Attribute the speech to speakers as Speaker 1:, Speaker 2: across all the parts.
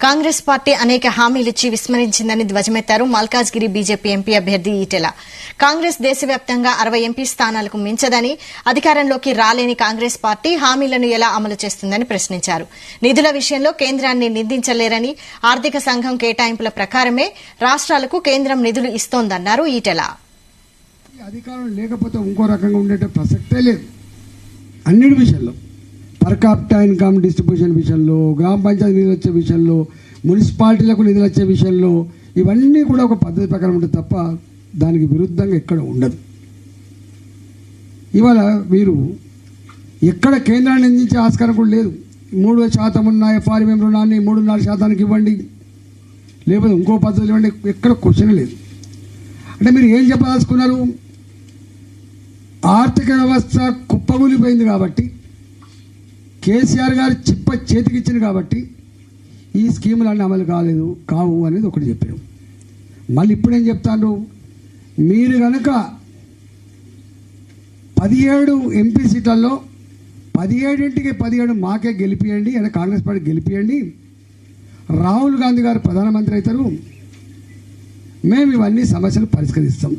Speaker 1: Congress party అనేక హామీలిచ్చి విస్మరించిందని ధ్వజమెత్తారు Malkajgiri BJP MP అభ్యర్థి ఈటెల. కాంగ్రెస్ దేశవ్యాప్తంగా 60 ఎంపీ స్థానాలకు మించదని, అధికారంలోకి రాలేని కాంగ్రెస్ పార్టీ హామీలను ఎలా అమలు చేస్తుందని ప్రశ్నించారు. నిధుల విషయంలో కేంద్రాన్ని నిందించలేరని, ఆర్థిక సంఘం కేటాయింపుల ప్రకారమే రాష్ట్రాలకు కేంద్రం నిధులు ఇస్తోందన్నారు ఈటెల.
Speaker 2: అధికారం లేకపోతే ఇంకో రకంగా ఉండే ప్రసక్తే లేదు. అన్నిటి విషయంలో పర్ క్యాపిటా ఇన్కమ్ డిస్ట్రిబ్యూషన్ విషయంలో, గ్రామ పంచాయతీ నిధులు వచ్చే విషయంలో, మున్సిపాలిటీలకు నిధులు వచ్చే విషయంలో ఇవన్నీ కూడా ఒక పద్ధతి ప్రకారం ఉంటుంది తప్ప దానికి విరుద్ధంగా ఎక్కడ ఉండదు. ఇవాళ వీరు ఎక్కడ కేంద్రాన్ని నిందించే ఆస్కారం కూడా లేదు. 3% ఉన్న FRM రుణాన్ని 3.5% ఇవ్వండి, లేకపోతే ఇంకో పద్ధతులు ఇవ్వండి, ఎక్కడ క్వశ్చన్ లేదు. అంటే మీరు ఏం చెప్పదలుచుకున్నారు? ఆర్థిక వ్యవస్థ కుప్పగూలిపోయింది కాబట్టి, కేసీఆర్ గారు చిప్ప చేతికిచ్చింది కాబట్టి ఈ స్కీములన్నీ అమలు కావు అనేది ఒకటి చెప్పారు. మళ్ళీ ఇప్పుడేం చెప్తాను, మీరు కనుక 17 ఎంపీ సీట్లలో 17కి 17 మాకే గెలిపియండి, అంటే కాంగ్రెస్ పార్టీ గెలిపియండి, రాహుల్ గాంధీ గారు ప్రధానమంత్రి అవుతారు, మేము ఇవన్నీ సమస్యలు పరిష్కరిస్తాం.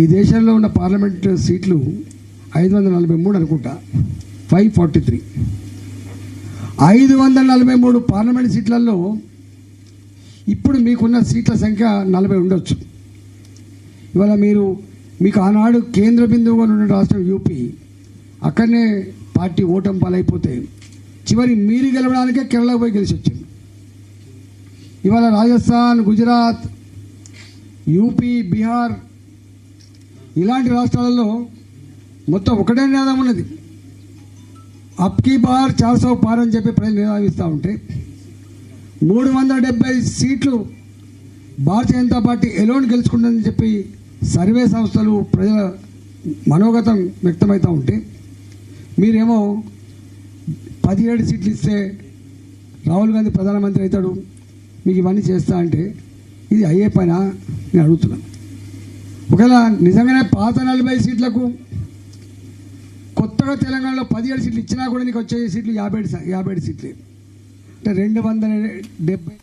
Speaker 2: ఈ దేశంలో ఉన్న పార్లమెంట్ సీట్లు 543 అనుకుంటా, 543. 543 పార్లమెంట్ సీట్లలో ఇప్పుడు మీకున్న సీట్ల సంఖ్య 40 ఉండొచ్చు. ఇవాళ మీకు ఆనాడు కేంద్ర బిందువుగా ఉన్న రాష్ట్రం యూపీ, అక్కడనే పార్టీ ఓటమి పాలైపోతే చివరి మీరు గెలవడానికే కేరళకు పోయి గెలిచి వచ్చింది. ఇవాళ రాజస్థాన్, గుజరాత్, యూపీ, బీహార్ ఇలాంటి రాష్ట్రాలలో మొత్తం ఒకటే నినాదం ఉన్నది, అప్కీ బార్ 400 పార్ అని చెప్పి ప్రజలు నినాదిస్తూ ఉంటే 370 సీట్లు భారతీయ జనతా పార్టీ ఎలోన్ గెలుచుకుంటుందని చెప్పి సర్వే సంస్థలు ప్రజల మనోగతం వ్యక్తమవుతూ ఉంటే మీరేమో 17 సీట్లు ఇస్తే రాహుల్ గాంధీ ప్రధానమంత్రి అవుతాడు, మీకు ఇవన్నీ చేస్తా అంటే ఇది అయ్యే పైన నేను అడుగుతున్నాను. ఒకవేళ నిజంగానే పాత 40 సీట్లకు కొత్తగా తెలంగాణలో 17 సీట్లు ఇచ్చినా కూడా నీకు వచ్చే సీట్లు 57 సీట్లే, అంటే 270